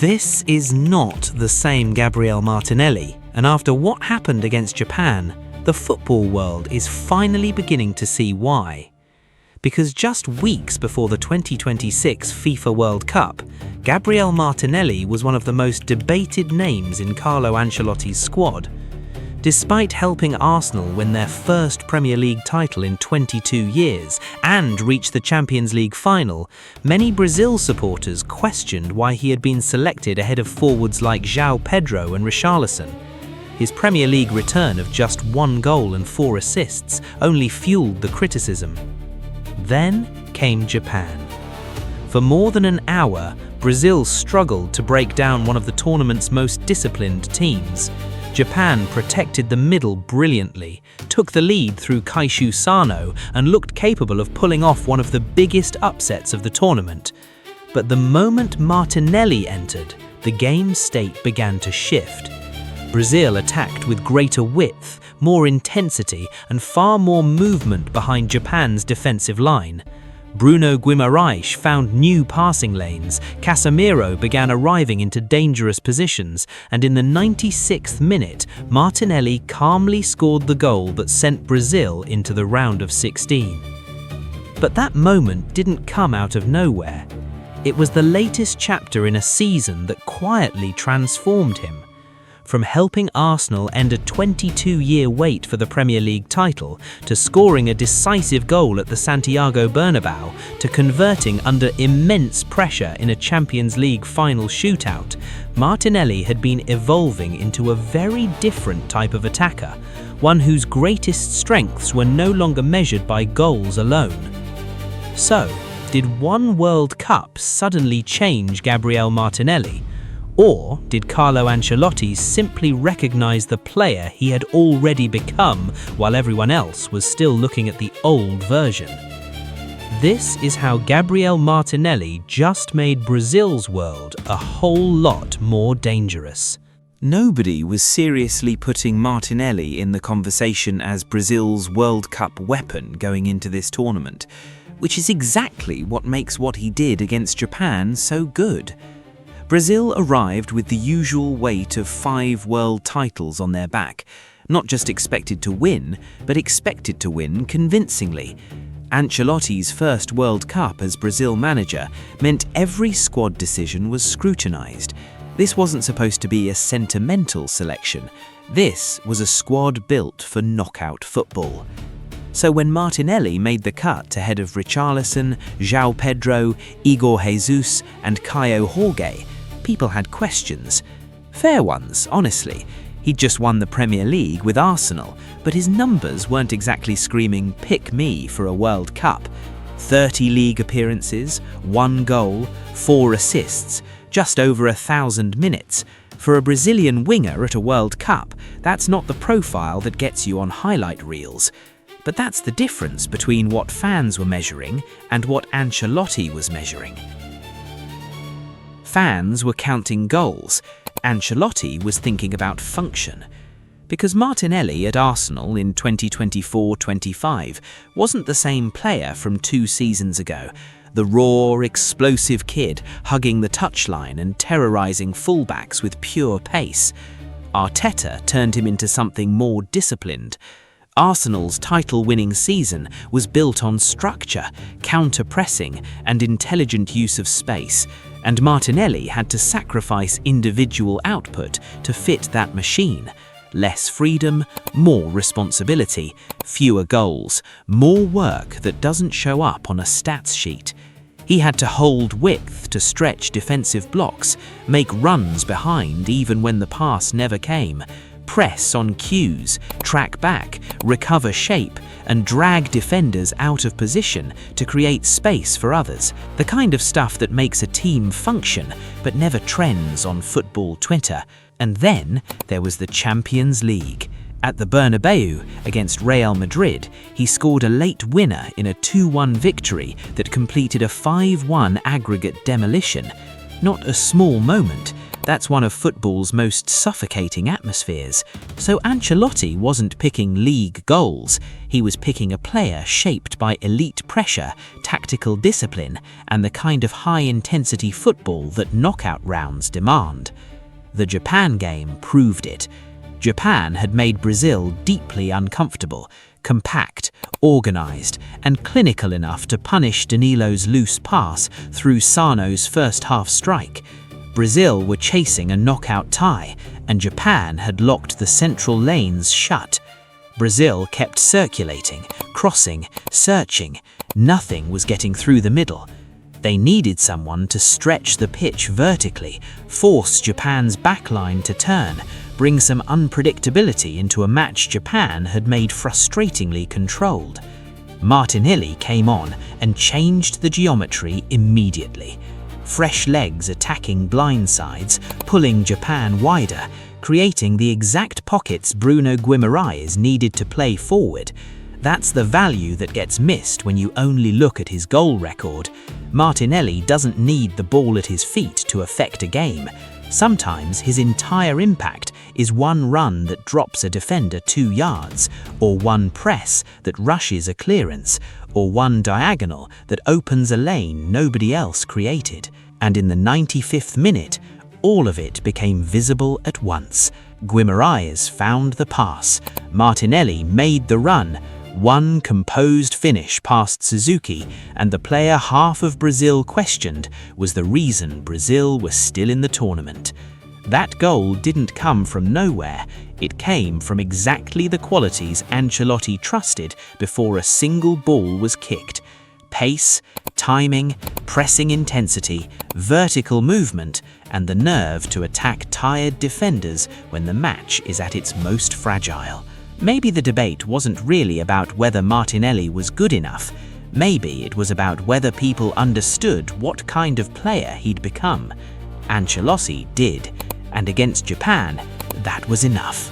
This is not the same Gabriel Martinelli, and after what happened against Japan, the football world is finally beginning to see why. Because just weeks before the 2026 FIFA World Cup, Gabriel Martinelli was one of the most debated names in Carlo Ancelotti's squad. Despite helping Arsenal win their first Premier League title in 22 years and reach the Champions League final, many Brazil supporters questioned why he had been selected ahead of forwards like João Pedro and Richarlison. His Premier League return of just 1 goal and 4 assists only fueled the criticism. Then came Japan. For more than an hour, Brazil struggled to break down one of the tournament's most disciplined teams. Japan protected the middle brilliantly, took the lead through Kaishu Sano and looked capable of pulling off one of the biggest upsets of the tournament. But the moment Martinelli entered, the game state began to shift. Brazil attacked with greater width, more intensity and far more movement behind Japan's defensive line. Bruno Guimarães found new passing lanes, Casemiro began arriving into dangerous positions, and in the 96th minute, Martinelli calmly scored the goal that sent Brazil into the round of 16. But that moment didn't come out of nowhere. It was the latest chapter in a season that quietly transformed him. From helping Arsenal end a 22-year wait for the Premier League title, to scoring a decisive goal at the Santiago Bernabéu, to converting under immense pressure in a Champions League final shootout, Martinelli had been evolving into a very different type of attacker, one whose greatest strengths were no longer measured by goals alone. So, did one World Cup suddenly change Gabriel Martinelli? Or did Carlo Ancelotti simply recognize the player he had already become while everyone else was still looking at the old version? This is how Gabriel Martinelli just made Brazil's world a whole lot more dangerous. Nobody was seriously putting Martinelli in the conversation as Brazil's World Cup weapon going into this tournament, which is exactly what makes what he did against Japan so good. Brazil arrived with the usual weight of 5 world titles on their back, not just expected to win, but expected to win convincingly. Ancelotti's first World Cup as Brazil manager meant every squad decision was scrutinized. This wasn't supposed to be a sentimental selection. This was a squad built for knockout football. So when Martinelli made the cut ahead of Richarlison, João Pedro, Igor Jesus and Caio Jorge, people had questions. Fair ones, honestly. He'd just won the Premier League with Arsenal, but his numbers weren't exactly screaming "pick me" for a World Cup. 30 league appearances, 1 goal, 4 assists, just over 1,000 minutes. For a Brazilian winger at a World Cup, that's not the profile that gets you on highlight reels. But that's the difference between what fans were measuring and what Ancelotti was measuring. Fans were counting goals. Ancelotti was thinking about function. Because Martinelli at Arsenal in 2024-25 wasn't the same player from 2 seasons ago, the raw, explosive kid hugging the touchline and terrorizing fullbacks with pure pace. Arteta turned him into something more disciplined. Arsenal's title-winning season was built on structure, counter-pressing and intelligent use of space, and Martinelli had to sacrifice individual output to fit that machine. Less freedom, more responsibility, fewer goals, more work that doesn't show up on a stats sheet. He had to hold width to stretch defensive blocks, make runs behind even when the pass never came, press on cues, track back, recover shape, and drag defenders out of position to create space for others. The kind of stuff that makes a team function, but never trends on football Twitter. And then there was the Champions League. At the Bernabéu against Real Madrid, he scored a late winner in a 2-1 victory that completed a 5-1 aggregate demolition. Not a small moment, That's one of football's most suffocating atmospheres. So Ancelotti wasn't picking league goals. He was picking a player shaped by elite pressure, tactical discipline, and the kind of high-intensity football that knockout rounds demand. The Japan game proved it. Japan had made Brazil deeply uncomfortable, compact, organised, and clinical enough to punish Danilo's loose pass through Sano's first-half strike. Brazil were chasing a knockout tie, and Japan had locked the central lanes shut. Brazil kept circulating, crossing, searching. Nothing was getting through the middle. They needed someone to stretch the pitch vertically, force Japan's backline to turn, bring some unpredictability into a match Japan had made frustratingly controlled. Martinelli came on and changed the geometry immediately. Fresh legs attacking blind sides, pulling Japan wider, creating the exact pockets Bruno Guimaraes needed to play forward. That's the value that gets missed when you only look at his goal record. Martinelli doesn't need the ball at his feet to affect a game. Sometimes his entire impact is one run that drops a defender 2 yards, or one press that rushes a clearance, or one diagonal that opens a lane nobody else created. And in the 95th minute, all of it became visible at once. Guimaraes found the pass. Martinelli made the run. One composed finish past Suzuki, and the player half of Brazil questioned was the reason Brazil was still in the tournament. That goal didn't come from nowhere. It came from exactly the qualities Ancelotti trusted before a single ball was kicked. Pace, timing, pressing intensity, vertical movement, and the nerve to attack tired defenders when the match is at its most fragile. Maybe the debate wasn't really about whether Martinelli was good enough. Maybe it was about whether people understood what kind of player he'd become. Ancelotti did, and against Japan, that was enough.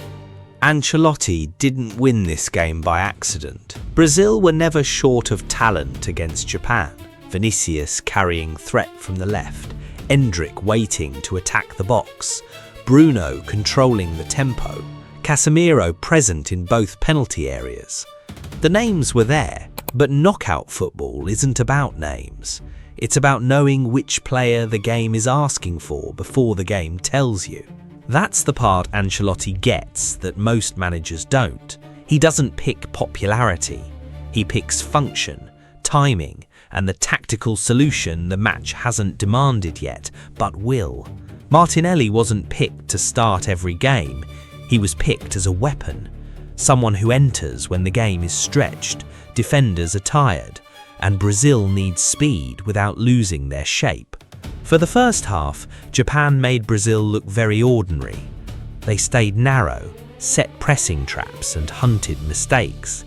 Ancelotti didn't win this game by accident. Brazil were never short of talent against Japan. Vinicius carrying threat from the left, Endrick waiting to attack the box, Bruno controlling the tempo, Casemiro present in both penalty areas. The names were there, but knockout football isn't about names. It's about knowing which player the game is asking for before the game tells you. That's the part Ancelotti gets that most managers don't. He doesn't pick popularity. He picks function, timing, and the tactical solution the match hasn't demanded yet, but will. Martinelli wasn't picked to start every game. He was picked as a weapon, someone who enters when the game is stretched, defenders are tired, and Brazil needs speed without losing their shape. For the first half, Japan made Brazil look very ordinary. They stayed narrow, set pressing traps and hunted mistakes.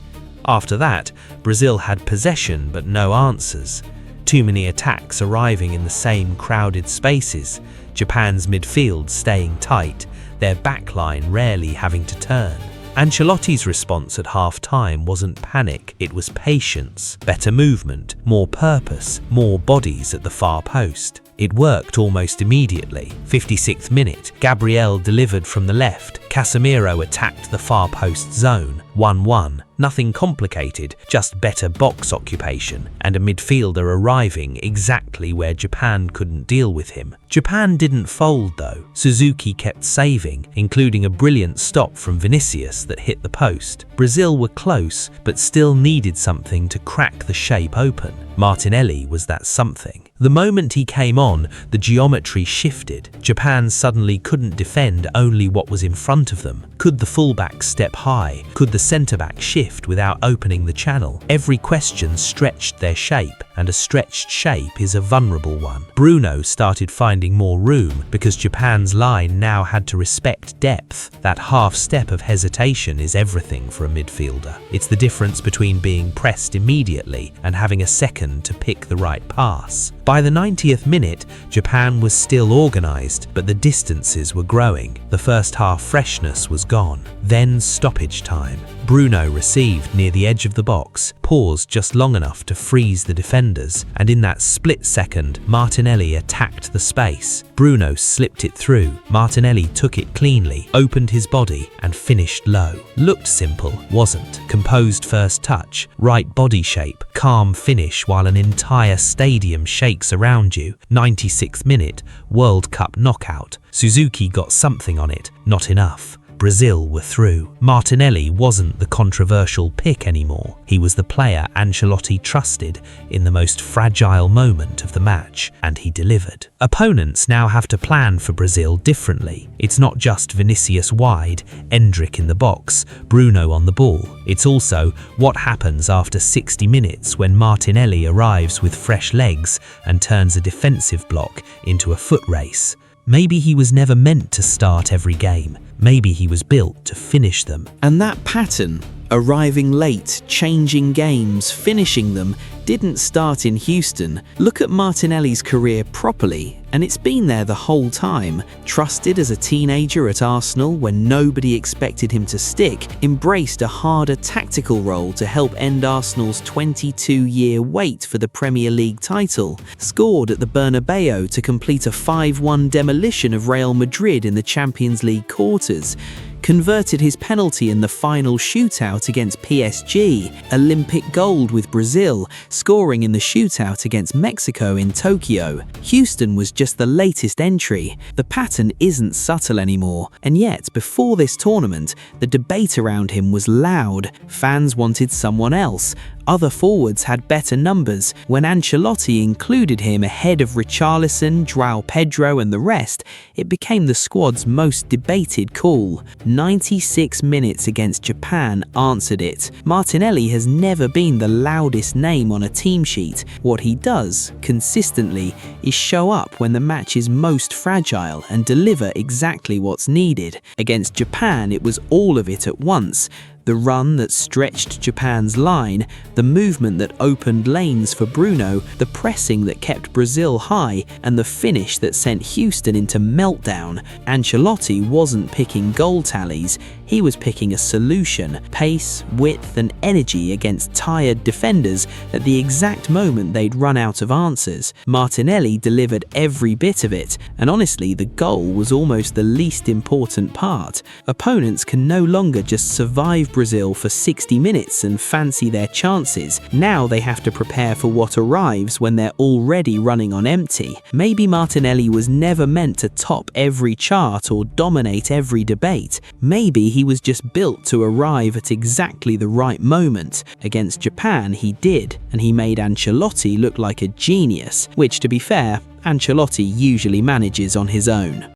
After that, Brazil had possession but no answers. Too many attacks arriving in the same crowded spaces, Japan's midfield staying tight, their backline rarely having to turn. Ancelotti's response at half-time wasn't panic, it was patience, better movement, more purpose, more bodies at the far post. It worked almost immediately. 56th minute, Gabriel delivered from the left, Casemiro attacked the far post zone, 1-1. Nothing complicated, just better box occupation, and a midfielder arriving exactly where Japan couldn't deal with him. Japan didn't fold though. Suzuki kept saving, including a brilliant stop from Vinicius that hit the post. Brazil were close, but still needed something to crack the shape open. Martinelli was that something. The moment he came on, the geometry shifted. Japan suddenly couldn't defend only what was in front of them. Could the fullback step high? Could the centre-back shift without opening the channel? Every question stretched their shape, and a stretched shape is a vulnerable one. Bruno started finding more room because Japan's line now had to respect depth. That half step of hesitation is everything for a midfielder. It's the difference between being pressed immediately and having a second to pick the right pass. By the 90th minute, Japan was still organised, but the distances were growing. The first half freshness was gone. Then stoppage time. Bruno received near the edge of the box, paused just long enough to freeze the defenders, and in that split second, Martinelli attacked the space. Bruno slipped it through. Martinelli took it cleanly, opened his body, and finished low. Looked simple, wasn't. Composed first touch, right body shape, calm finish while an entire stadium shakes around you. 96th minute, World Cup knockout. Suzuki got something on it, not enough. Brazil were through. Martinelli wasn't the controversial pick anymore. He was the player Ancelotti trusted in the most fragile moment of the match, and he delivered. Opponents now have to plan for Brazil differently. It's not just Vinicius wide, Endrick in the box, Bruno on the ball. It's also what happens after 60 minutes when Martinelli arrives with fresh legs and turns a defensive block into a foot race. Maybe he was never meant to start every game. Maybe he was built to finish them. And that pattern, arriving late, changing games, finishing them, didn't start in Houston. Look at Martinelli's career properly, and it's been there the whole time. Trusted as a teenager at Arsenal when nobody expected him to stick, embraced a harder tactical role to help end Arsenal's 22-year wait for the Premier League title, scored at the Bernabeu to complete a 5-1 demolition of Real Madrid in the Champions League quarters, converted his penalty in the final shootout against PSG, Olympic gold with Brazil, scoring in the shootout against Mexico in Tokyo. Houston was just the latest entry. The pattern isn't subtle anymore, and yet before this tournament, the debate around him was loud. Fans wanted someone else. Other forwards had better numbers. When Ancelotti included him ahead of Richarlison, João Pedro and the rest, it became the squad's most debated call. 96 minutes against Japan answered it. Martinelli has never been the loudest name on a team sheet. What he does, consistently, is show up when the match is most fragile and deliver exactly what's needed. Against Japan, it was all of it at once. The run that stretched Japan's line, the movement that opened lanes for Bruno, the pressing that kept Brazil high, and the finish that sent Houston into meltdown. Ancelotti wasn't picking goal tallies, he was picking a solution, pace, width and energy against tired defenders at the exact moment they'd run out of answers. Martinelli delivered every bit of it, and honestly the goal was almost the least important part. Opponents can no longer just survive Brazil for 60 minutes and fancy their chances. Now they have to prepare for what arrives when they're already running on empty. Maybe Martinelli was never meant to top every chart or dominate every debate. Maybe he was just built to arrive at exactly the right moment. Against Japan he did, and he made Ancelotti look like a genius, which to be fair, Ancelotti usually manages on his own.